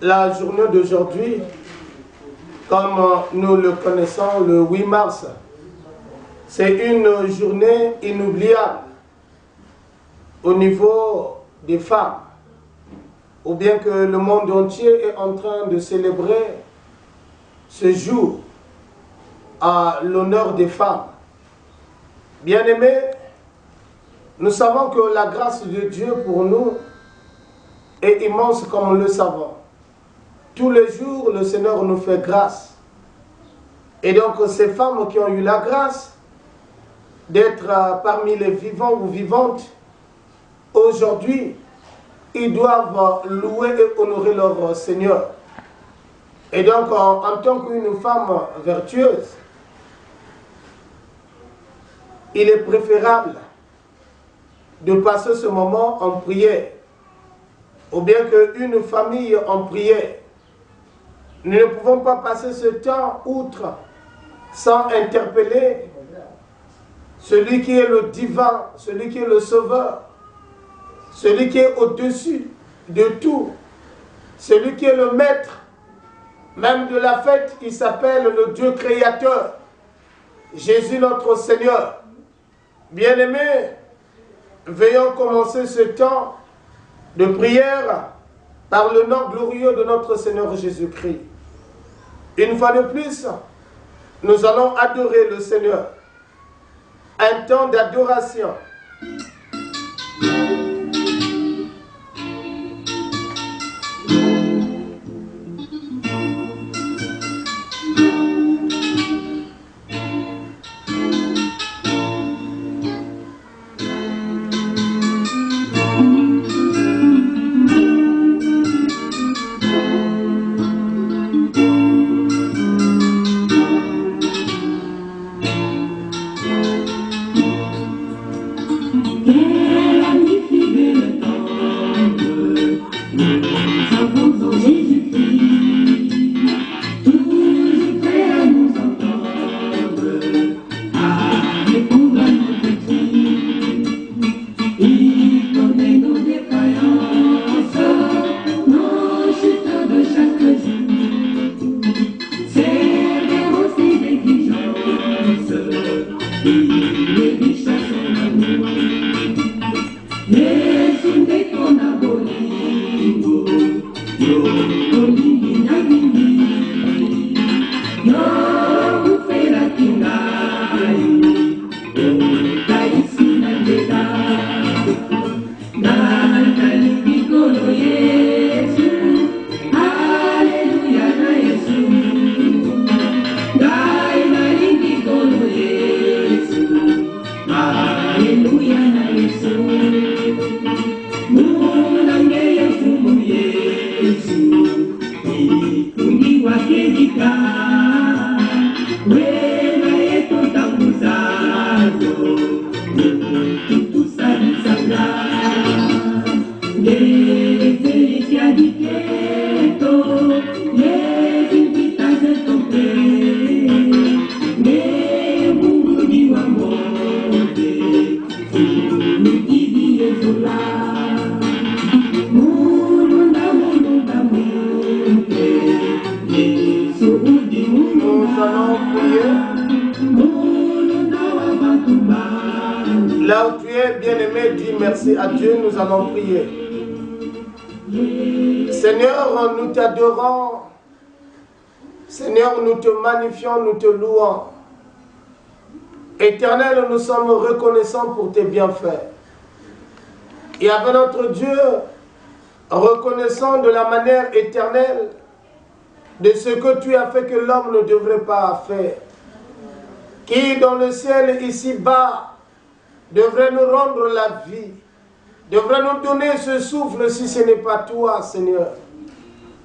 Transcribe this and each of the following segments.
La journée d'aujourd'hui, comme nous le connaissons, le 8 mars, c'est une journée inoubliable au niveau des femmes, ou bien que le monde entier est en train de célébrer ce jour à l'honneur des femmes. Bien-aimés, nous savons que la grâce de Dieu pour nous est immense comme nous le savons. Tous les jours, le Seigneur nous fait grâce. Et donc, ces femmes qui ont eu la grâce d'être parmi les vivants ou vivantes, aujourd'hui, ils doivent louer et honorer leur Seigneur. Et donc, en tant qu'une femme vertueuse, il est préférable de passer ce moment en prière, ou bien qu'une famille en prière. Nous ne pouvons pas passer ce temps outre sans interpeller celui qui est le divin, celui qui est le sauveur, celui qui est au-dessus de tout, celui qui est le maître même de la fête. Il s'appelle le Dieu créateur, Jésus notre Seigneur. Bien-aimés, veillons commencer ce temps de prière par le nom glorieux de notre Seigneur Jésus-Christ. Une fois de plus, nous allons adorer le Seigneur. Un temps d'adoration. Là où tu es, bien-aimé, dis merci à Dieu, nous allons prier. Seigneur, nous t'adorons. Seigneur, nous te magnifions, nous te louons. Éternel, nous sommes reconnaissants pour tes bienfaits. Et avec notre Dieu, reconnaissant de la manière éternelle de ce que tu as fait que l'homme ne devrait pas faire. Qui dans le ciel ici-bas devrait nous rendre la vie, devrait nous donner ce souffle si ce n'est pas toi, Seigneur.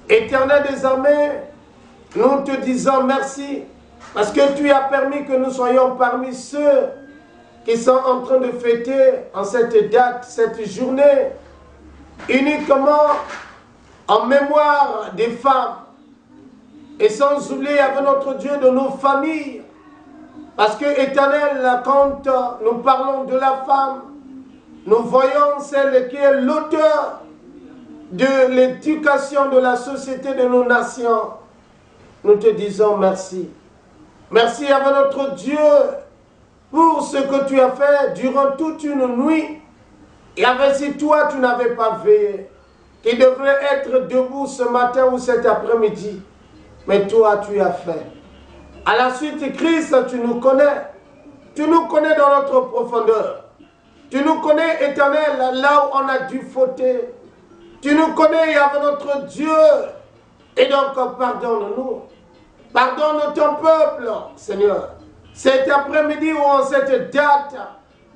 Éternel des armées, nous te disons merci parce que tu as permis que nous soyons parmi ceux qui sont en train de fêter en cette date, cette journée, uniquement en mémoire des femmes et sans oublier avec notre Dieu de nos familles. Parce que, Éternel, quand nous parlons de la femme, nous voyons celle qui est l'auteur de l'éducation de la société de nos nations, nous te disons merci. Merci à notre Dieu pour ce que tu as fait durant toute une nuit. Et avec si toi tu n'avais pas veillé, qui devrait être debout ce matin ou cet après-midi, mais toi tu as fait. À la suite, Christ, tu nous connais. Tu nous connais dans notre profondeur. Tu nous connais, Éternel, là où on a dû fauter. Tu nous connais avec notre Dieu. Et donc, pardonne-nous. Pardonne ton peuple, Seigneur. Cet après-midi ou en cette date,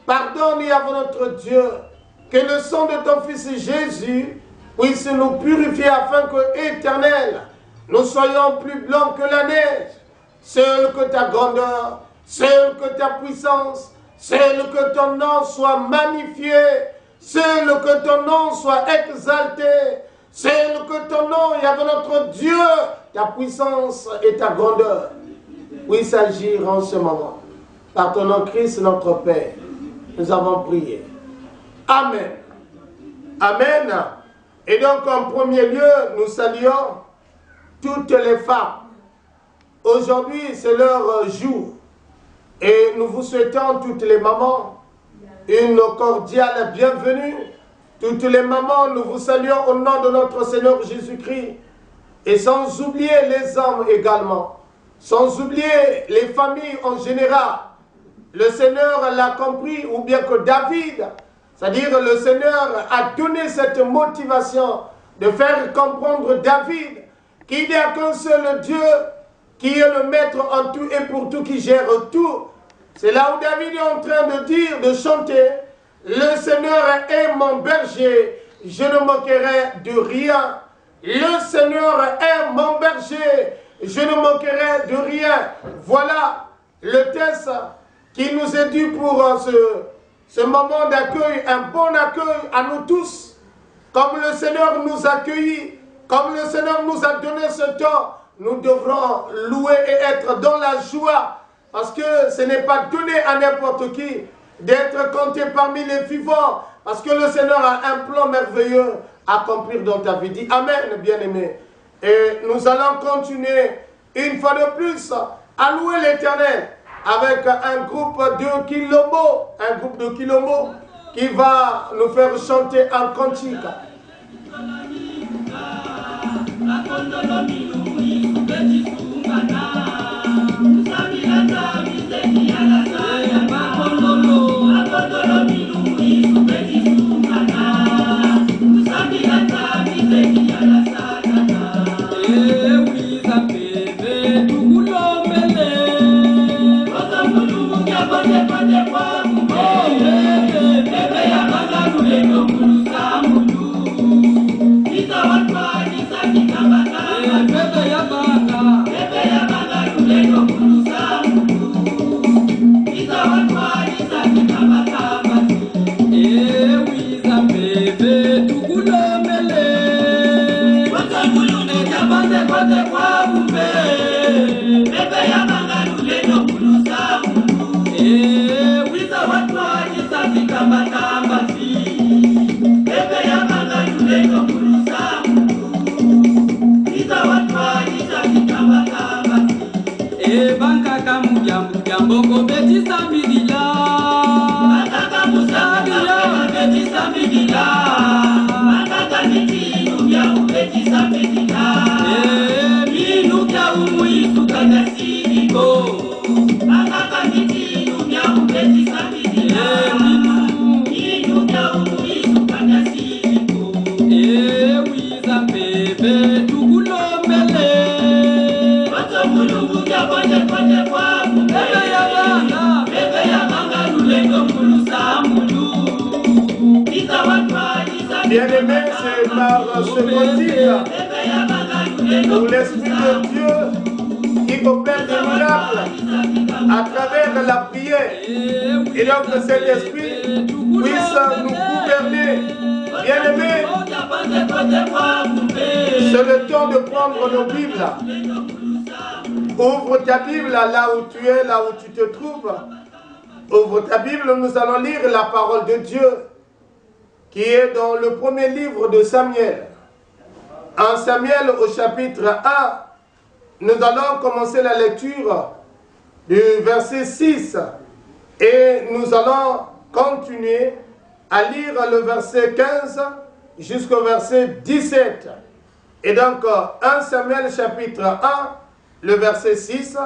pardonne avec notre Dieu. Que le sang de ton Fils Jésus puisse nous purifier afin que, Éternel, nous soyons plus blancs que la neige. Seul que ta grandeur, seul que ta puissance, seul que ton nom soit magnifié, seul que ton nom soit exalté, seul que ton nom, avec notre Dieu, ta puissance et ta grandeur puissent agir en ce moment. Par ton nom, Christ, notre Père, nous avons prié. Amen. Amen. Et donc, en premier lieu, nous saluons toutes les femmes. Aujourd'hui, c'est leur jour. Et nous vous souhaitons, toutes les mamans, une cordiale bienvenue. Toutes les mamans, nous vous saluons au nom de notre Seigneur Jésus-Christ. Et sans oublier les hommes également. Sans oublier les familles en général. Le Seigneur l'a compris, ou bien que David, c'est-à-dire le Seigneur a donné cette motivation de faire comprendre David qu'il n'y a qu'un seul Dieu qui est le maître en tout et pour tout, qui gère tout. C'est là où David est en train de dire, de chanter, « Le Seigneur est mon berger, je ne manquerai de rien. Le Seigneur est mon berger, je ne manquerai de rien. » Voilà le texte qui nous est dû pour ce moment d'accueil, un bon accueil à nous tous. Comme le Seigneur nous a accueillis, comme le Seigneur nous a donné ce temps, nous devrons louer et être dans la joie, parce que ce n'est pas donné à n'importe qui d'être compté parmi les vivants, parce que le Seigneur a un plan merveilleux à accomplir dans ta vie. Dis Amen, bien-aimé. Et nous allons continuer une fois de plus à louer l'Éternel avec un groupe de Kilombo, qui va nous faire chanter un cantique. Bien-aimé, c'est par ce motif où l'Esprit de Dieu qui opère des miracles à travers la prière. Et donc que cet esprit puisse nous gouverner. Bien-aimé, c'est le temps de prendre nos Bibles. Ouvre ta Bible là où tu es, là où tu te trouves. Ouvre ta Bible, nous allons lire la parole de Dieu qui est dans le premier livre de Samuel. En Samuel au chapitre 1, nous allons commencer la lecture du verset 6 et nous allons continuer à lire le verset 15 jusqu'au verset 17. Et donc 1 Samuel chapitre 1, le verset 6,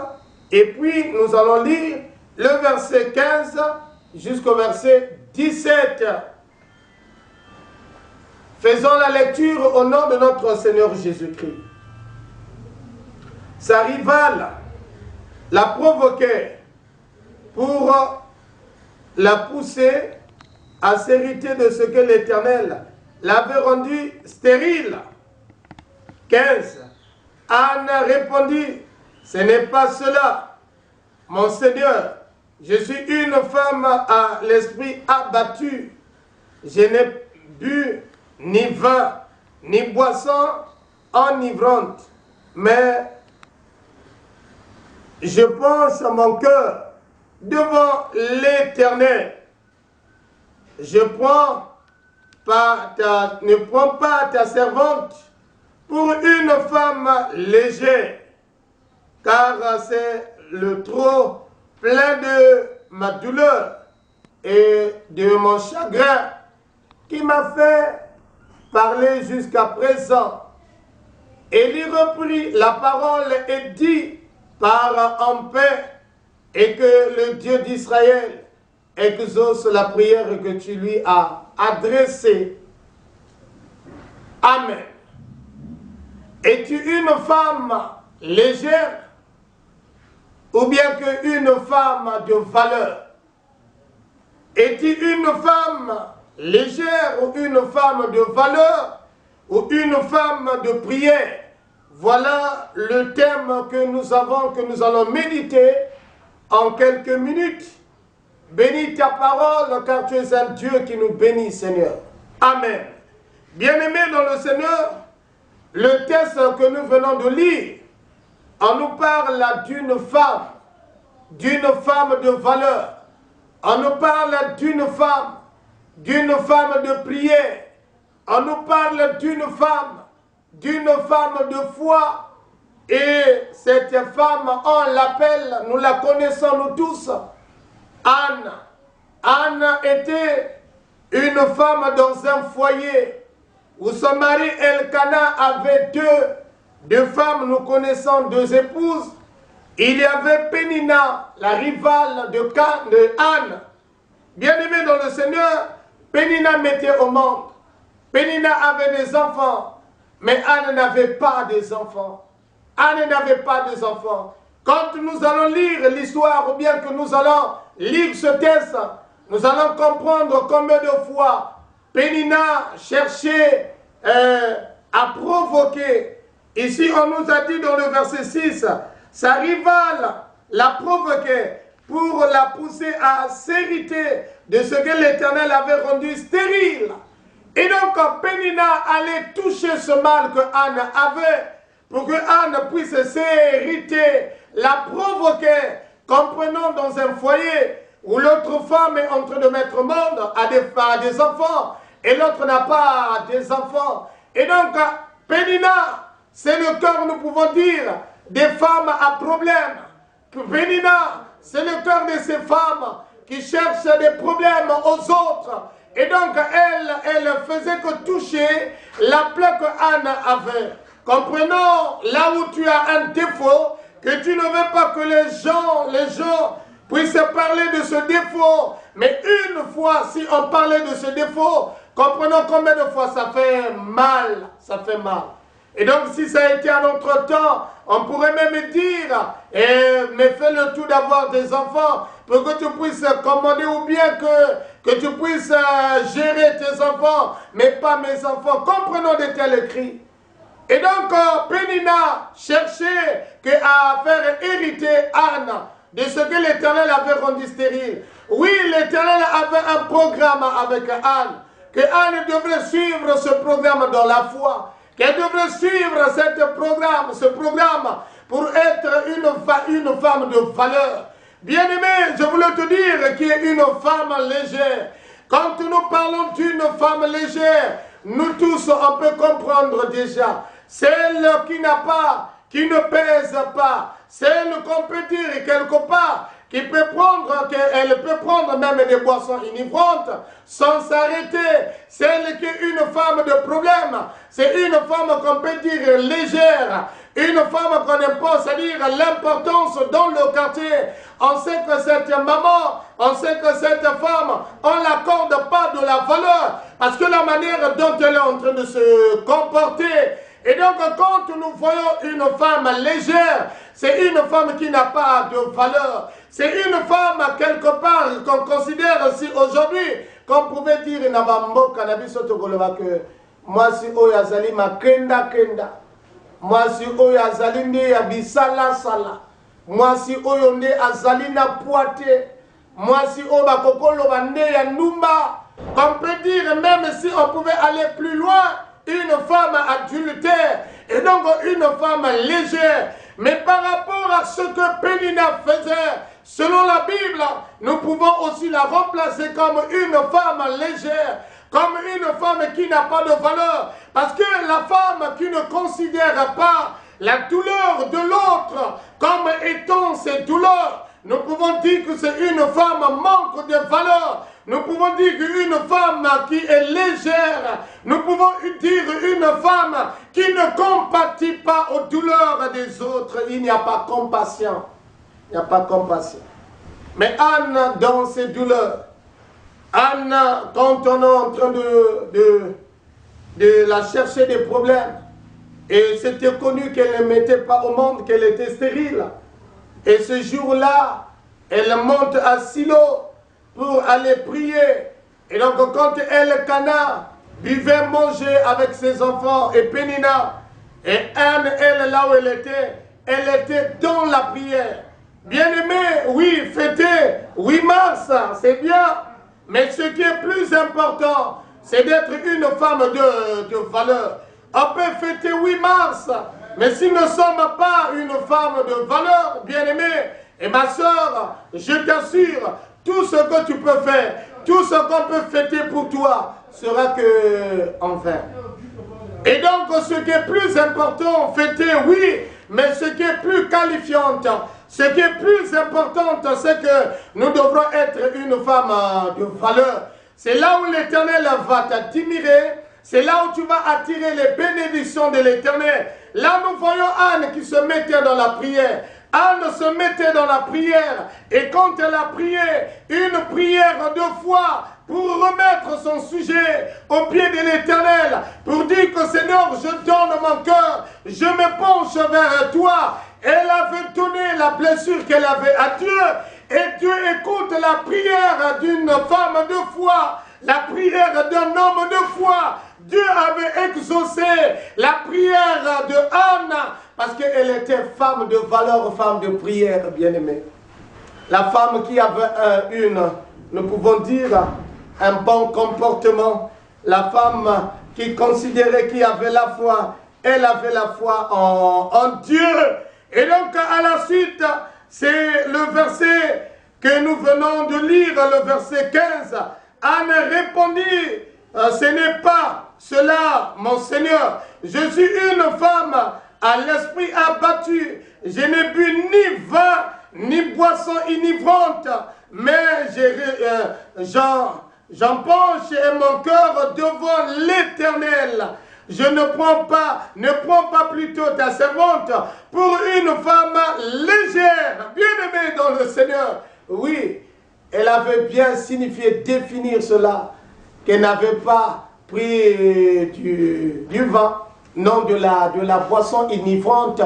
et puis nous allons lire le verset 15 jusqu'au verset 17. Faisons la lecture au nom de notre Seigneur Jésus-Christ. Sa rivale l'a provoqué pour la pousser à s'hériter de ce que l'Éternel l'avait rendu stérile. 15. Anne répondit, ce n'est pas cela, mon Seigneur, je suis une femme à l'esprit abattu, je n'ai bu ni vin, ni boisson enivrante, mais je pense à mon cœur devant l'Éternel. Ne prends pas ta servante pour une femme légère, car c'est le trop plein de ma douleur et de mon chagrin qui m'a fait parler jusqu'à présent. Élie reprit la parole et dit, pars en paix, et que le Dieu d'Israël exauce la prière que tu lui as adressée. Amen. Es-tu une femme légère ou bien qu'une femme de valeur? Es-tu une femme légère ou une femme de valeur ou une femme de prière? Voilà le thème que nous allons méditer en quelques minutes. Bénis ta parole car tu es un Dieu qui nous bénit, Seigneur. Amen. Bien-aimés dans le Seigneur, le texte que nous venons de lire, on nous parle d'une femme de valeur. On nous parle d'une femme de prière. On nous parle d'une femme de foi. Et cette femme, on l'appelle, nous la connaissons nous tous, Anne. Anne était une femme dans un foyer où son mari Elkana avait deux femmes, nous connaissons deux épouses. Il y avait Pénina, la rivale de Anne. Bien-aimée dans le Seigneur, Pénina mettait au monde. Pénina avait des enfants, mais Anne n'avait pas des enfants. Anne n'avait pas des enfants. Quand nous allons lire l'histoire, ou bien que nous allons lire ce texte, nous allons comprendre combien de fois Pénina cherchait à provoquer. Ici, on nous a dit dans le verset 6, sa rivale l'a provoqué pour la pousser à s'hériter de ce que l'Éternel avait rendu stérile. Et donc, Pénina allait toucher ce mal que Anne avait pour que Anne puisse s'hériter, la provoquer, comprenons dans un foyer où l'autre femme est en train de mettre au monde à des enfants et l'autre n'a pas des enfants. Et donc, Pénina, c'est le cœur, nous pouvons dire, des femmes à problème. Pénina, c'est le cœur de ces femmes qui cherchent des problèmes aux autres. Et donc, elle faisait que toucher la plaie que Anne avait. Comprenons, là où tu as un défaut, que tu ne veux pas que les gens puissent parler de ce défaut. Mais une fois, si on parlait de ce défaut, comprenons combien de fois ça fait mal. Ça fait mal. Et donc, si ça a été à notre temps, on pourrait même dire, mais fais le tout d'avoir des enfants pour que tu puisses commander ou bien que tu puisses gérer tes enfants, mais pas mes enfants. Comprenons de tels cris. Et donc, Pénina cherchait à faire hériter Anne de ce que l'Éternel avait rendu stérile. Oui, l'Éternel avait un programme avec Anne, que Anne devrait suivre ce programme dans la foi, qu'elle devrait suivre ce programme pour être une femme de valeur. Bien-aimé, je voulais te dire qu'il est une femme légère. Quand nous parlons d'une femme légère, nous tous, on peut comprendre déjà. celle qui ne pèse pas, celle qu'on peut dire quelque part, qu'elle peut prendre même des boissons inivrantes sans s'arrêter. Celle qui est une femme de problème, c'est une femme qu'on peut dire légère, une femme qu'on impose, c'est-à-dire l'importance dans le quartier. On sait que cette maman, on sait que cette femme, on ne l'accorde pas de la valeur, parce que la manière dont elle est en train de se comporter. Et donc, quand nous voyons une femme légère, c'est une femme qui n'a pas de valeur. C'est une femme, quelque part, qu'on considère aussi aujourd'hui, qu'on pouvait dire, que moi, si Oyazali ma kenda. Moi, si Oyazali ne abisala sala. Moi, si Oyonde azali na poite. Moi, si Obakokolo bande ya numba. On peut dire, même si on pouvait aller plus loin, une femme adultère et donc une femme légère. Mais par rapport à ce que Pénina faisait, selon la Bible, nous pouvons aussi la remplacer comme une femme légère, comme une femme qui n'a pas de valeur. Parce que la femme qui ne considère pas la douleur de l'autre comme étant ses douleurs, nous pouvons dire que c'est une femme manque de valeur. Nous pouvons dire qu'une femme qui est légère, nous pouvons dire une femme qui ne compatit pas aux douleurs des autres. Il n'y a pas compassion. Il n'y a pas compassion. Mais Anne, dans ses douleurs, Anne, quand on est en train de la chercher des problèmes, et c'était connu qu'elle ne mettait pas au monde, qu'elle était stérile. Et ce jour-là, elle monte à Silo pour aller prier. Et donc quand Elkana buvait, manger avec ses enfants et Pénina, et Anne, elle, là où elle était dans la prière. Bien-aimé, oui, fêter 8 mars, c'est bien. Mais ce qui est plus important, c'est d'être une femme de valeur. On peut fêter 8 mars, mais si nous ne sommes pas une femme de valeur, bien-aimée, et ma soeur, je t'assure, tout ce que tu peux faire, tout ce qu'on peut fêter pour toi, sera que en vain. Et donc, ce qui est plus important, fêter, oui, mais ce qui est plus qualifiant, ce qui est plus important, c'est que nous devrons être une femme de valeur. C'est là où l'Éternel va t'admirer, c'est là où tu vas attirer les bénédictions de l'Éternel. Là, nous voyons Anne qui se mettait dans la prière. Anne se mettait dans la prière, et quand elle a prié une prière de foi pour remettre son sujet au pied de l'Éternel, pour dire que Seigneur, je donne mon cœur, je me penche vers toi. Elle avait donné la blessure qu'elle avait à Dieu, et Dieu écoute la prière d'une femme de foi, la prière d'un homme de foi. Dieu avait exaucé la prière de Anne parce qu'elle était femme de valeur, femme de prière, bien-aimée. La femme qui avait nous pouvons dire, un bon comportement. La femme qui considérait qu'il avait la foi, elle avait la foi en Dieu. Et donc à la suite, c'est le verset que nous venons de lire, le verset 15. Anne répondit, ce n'est pas cela, mon Seigneur. Je suis une femme à l'esprit abattu. Je n'ai bu ni vin, ni boisson inivrante, mais j'en penche et mon cœur devant l'Éternel. Je ne prends pas plutôt ta servante pour une femme légère, bien-aimée dans le Seigneur. Oui, elle avait bien signifié, définir cela, qu'elle n'avait pas pris du vin, non de la boisson inivrante,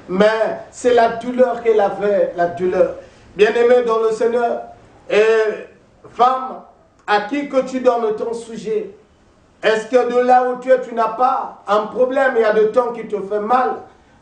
mais c'est la douleur qu'elle avait, la douleur. Bien-aimée dans le Seigneur, et femme, à qui que tu donnes ton sujet? Est-ce que de là où tu n'as pas un problème, il y a de temps qui te fait mal,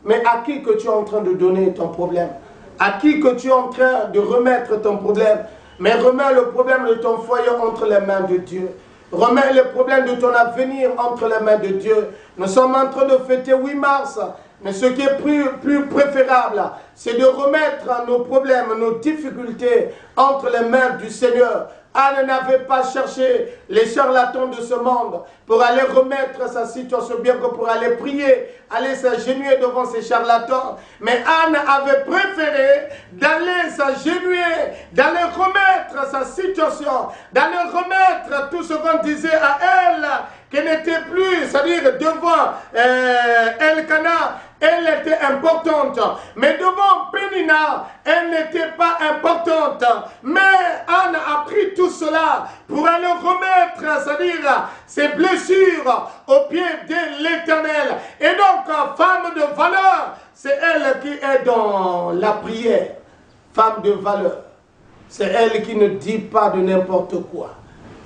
mais à qui que tu es en train de donner ton problème? À qui que tu es en train de remettre ton problème? Mais remets le problème de ton foyer entre les mains de Dieu. Remets le problème de ton avenir entre les mains de Dieu. Nous sommes en train de fêter 8 mars. Mais ce qui est plus préférable, c'est de remettre nos problèmes, nos difficultés entre les mains du Seigneur. Anne n'avait pas cherché les charlatans de ce monde pour aller remettre sa situation, bien que pour aller prier, aller s'agenouiller devant ces charlatans. Mais Anne avait préféré d'aller s'agenouiller, d'aller remettre sa situation, d'aller remettre tout ce qu'on disait à elle, qui n'était plus, c'est-à-dire devant Elkana, elle était importante. Mais devant Pénina, elle n'était pas importante. Mais Anne a pris tout cela pour aller remettre, c'est-à-dire ses blessures aux pieds de l'Éternel. Et donc, femme de valeur, c'est elle qui est dans la prière. Femme de valeur, c'est elle qui ne dit pas de n'importe quoi.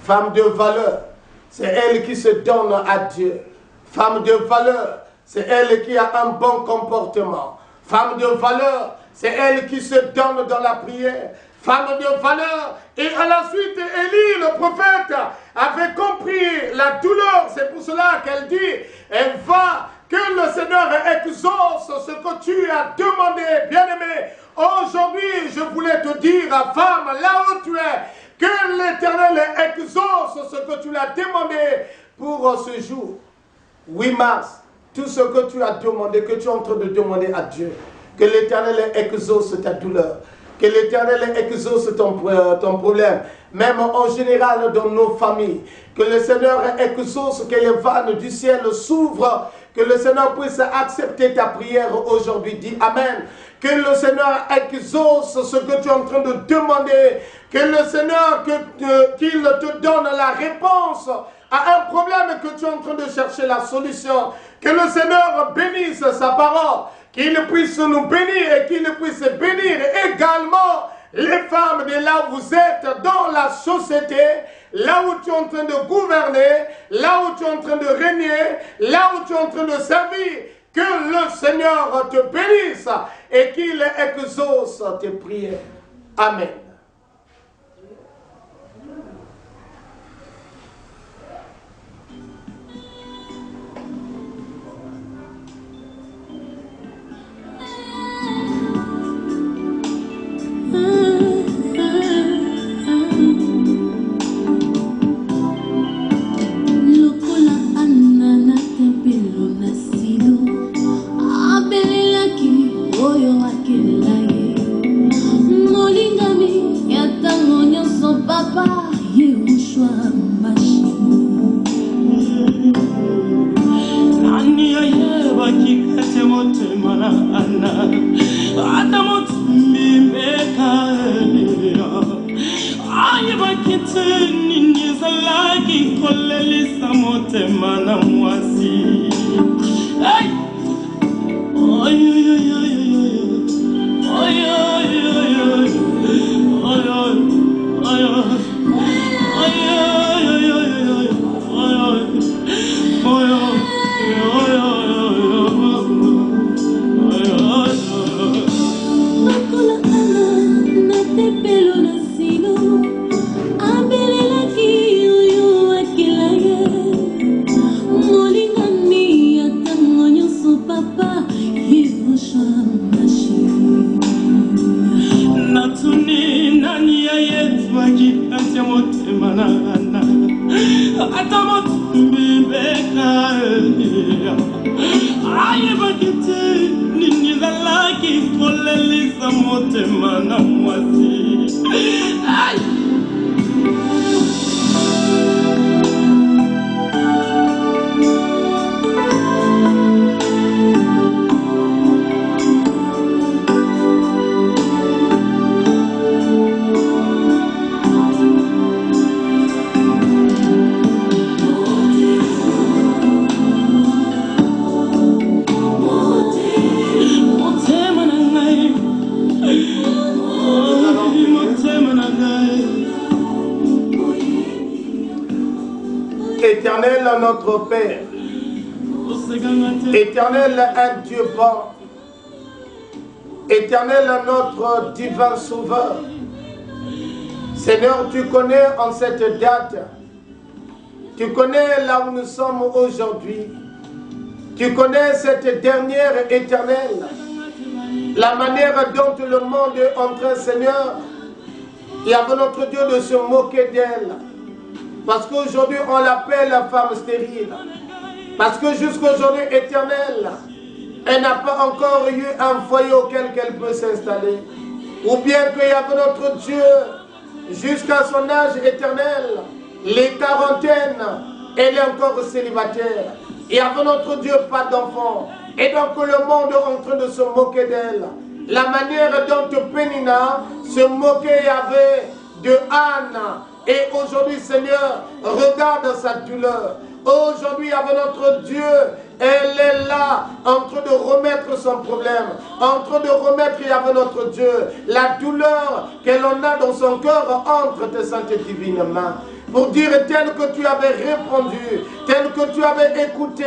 Femme de valeur, c'est elle qui se donne à Dieu. Femme de valeur, c'est elle qui a un bon comportement. Femme de valeur, c'est elle qui se donne dans la prière. Femme de valeur. Et à la suite, Élie, le prophète, avait compris la douleur. C'est pour cela qu'elle dit, elle va, que le Seigneur exauce ce que tu as demandé, bien-aimé. Aujourd'hui, je voulais te dire, femme, là où tu es, que l'Éternel exauce ce que tu l'as demandé pour ce jour. 8 mars, tout ce que tu as demandé, que tu es en train de demander à Dieu, que l'Éternel exauce ta douleur, que l'Éternel exauce ton problème, même en général dans nos familles, que le Seigneur exauce, que les vannes du ciel s'ouvrent, que le Seigneur puisse accepter ta prière aujourd'hui. Dis Amen. Que le Seigneur exauce ce que tu es en train de demander, que le Seigneur, qu'il te donne la réponse à un problème que tu es en train de chercher la solution. Que le Seigneur bénisse sa parole, qu'il puisse nous bénir et qu'il puisse bénir également les femmes de là où vous êtes dans la société, là où tu es en train de gouverner, là où tu es en train de régner, là où tu es en train de servir. Que le Seigneur te bénisse et qu'il exauce tes prières. Amen. Éternel notre Père, Éternel un Dieu bon, Éternel notre divin Sauveur, Seigneur, tu connais en cette date, tu connais là où nous sommes aujourd'hui, tu connais cette dernière éternelle, la manière dont le monde est en train, Seigneur, Et avant notre Dieu de se moquer d'elle. Parce qu'aujourd'hui, on l'appelle la femme stérile. Parce que jusqu'aujourd'hui, éternelle, elle n'a pas encore eu un foyer auquel elle peut s'installer. Ou bien qu'il y avait notre Dieu, jusqu'à son âge éternel, les quarantaines, elle est encore célibataire. Et avant notre Dieu, pas d'enfant. Et donc le monde est en train de se moquer d'elle. La manière dont Pénina se moquait avait de Anne. Et aujourd'hui, Seigneur, regarde sa douleur. Aujourd'hui, avec notre Dieu, elle est là, en train de remettre son problème, en train de remettre avec notre Dieu la douleur qu'elle en a dans son cœur entre tes saintes et divines mains. Pour dire tel que tu avais répondu, tel que tu avais écouté,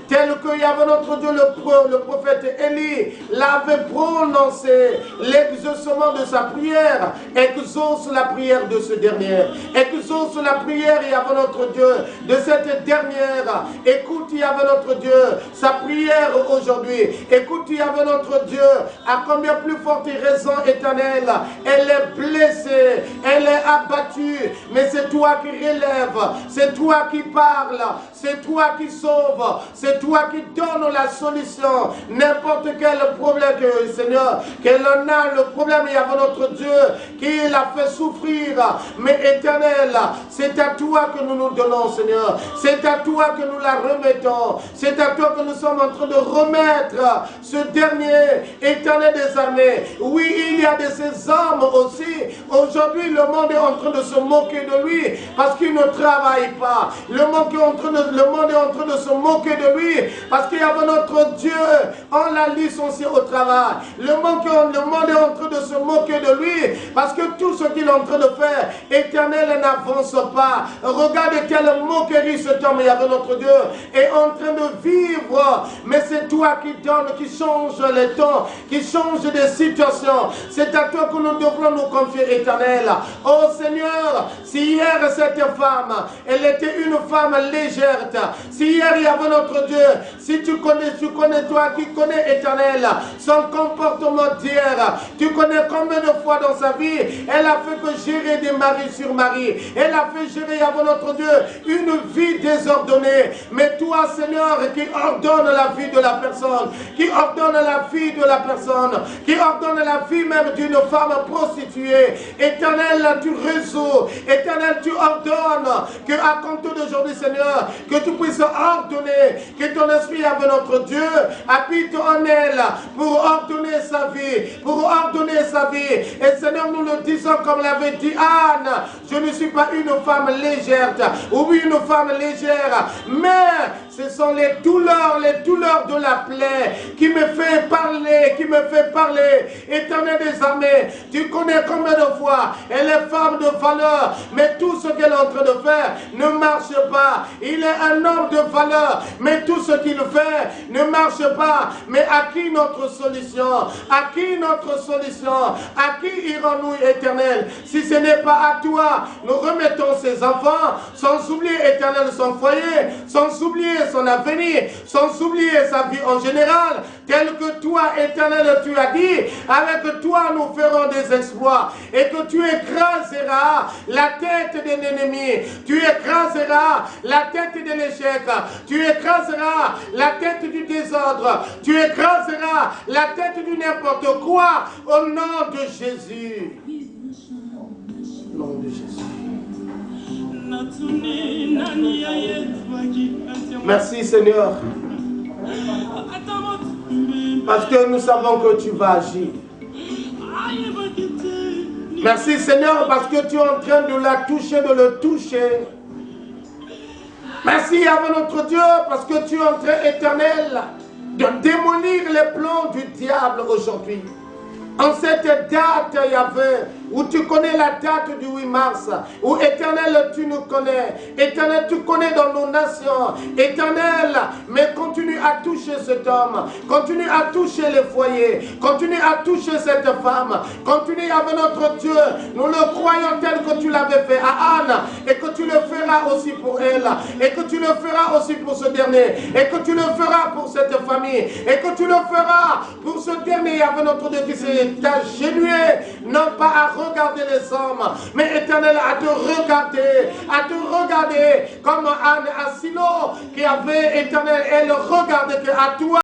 tel que Yahvé notre Dieu, le prophète Élie, l'avait prononcé, l'exaucement de sa prière, exauce la prière de ce dernier, exauce la prière Yahvé notre Dieu, de cette dernière, écoute Yahvé notre Dieu, sa prière aujourd'hui, écoute Yahvé notre Dieu, à combien plus forte raison éternelle, elle est blessée, elle est abattue, mais c'est toi qui relève, c'est toi qui parles, c'est toi qui sauve, c'est toi qui donne la solution. N'importe quel problème, Seigneur, qu'elle en a, le problème, il y avait notre Dieu qui l'a fait souffrir, mais éternel, c'est à toi que nous nous donnons, Seigneur, c'est à toi que nous la remettons, c'est à toi que nous sommes en train de remettre ce dernier éternel des armées. Oui, il y a de ces hommes aussi, aujourd'hui le monde est en train de se moquer de lui, parce qu'il ne travaille pas. Le monde est en train de se moquer de lui parce qu'il y avait notre Dieu. On l'a licencié au travail. Le monde est en train de se moquer de lui parce que tout ce qu'il est en train de faire, éternel, n'avance pas. Regarde quelle moquerie cet homme, il y avait notre Dieu, est en train de vivre. Mais c'est toi qui donne, qui change les temps, qui change des situations. C'est à toi que nous devrons nous confier, éternel. Oh Seigneur, si hier cette femme, elle était une femme légère. Si hier il y avait notre Dieu, si tu connais toi qui connais éternel, son comportement d'hier, tu connais combien de fois dans sa vie, elle a fait que gérer des maris sur mari, elle a fait gérer avec notre Dieu une vie désordonnée. Mais toi Seigneur qui ordonne la vie de la personne, qui ordonne la vie de la personne, qui ordonne la vie même d'une femme prostituée, éternel tu résous, éternel tu ordonnes que à compter d'aujourd'hui Seigneur, que tu puisses ordonner, que ton esprit avec notre Dieu habite en elle pour ordonner sa vie, pour ordonner sa vie. Et Seigneur, nous le disons comme l'avait dit Anne, je ne suis pas une femme légère, ou une femme légère, mais ce sont les douleurs de la plaie qui me fait parler, éternel des armées, tu connais combien de fois elle est femme de valeur, mais tout ce qu'elle est en train de faire ne marche pas. Il est un homme de valeur, mais tout ce qu'il fait ne marche pas. Mais à qui notre solution? À qui notre solution? À qui irons-nous, éternel? Si ce n'est pas à toi, nous remettons ses enfants, sans oublier, éternel, son foyer, sans oublier son avenir, sans oublier sa vie en général, tel que toi, éternel, tu as dit, avec toi nous ferons des exploits, et que tu écraseras la tête de l'ennemi, tu écraseras la tête de l'échec, tu écraseras la tête du désordre, tu écraseras la tête du n'importe quoi, au nom de Jésus. Au nom de Jésus. Merci Seigneur. Parce que nous savons que tu vas agir. Merci Seigneur parce que tu es en train de la toucher, de le toucher. Merci à notre Dieu parce que tu es en train, éternel, de démolir les plans du diable aujourd'hui. En cette date, Yahvé, où tu connais la date du 8 mars, où éternel, tu nous connais, éternel, tu connais dans nos nations, éternel, mais continue à toucher cet homme, continue à toucher les foyers, continue à toucher cette femme, continue avec notre Dieu, nous le croyons tel que tu l'avais fait à Anne, et que tu le feras aussi pour elle, et que tu le feras aussi pour ce dernier, et que tu le feras pour cette famille, et que tu le feras pour ce dernier avec notre Dieu qui s'est agenouillé, non pas à regarder les hommes, mais Éternel, à te regarder comme Anne à Silo, qui avait, Éternel, elle regardait que à toi,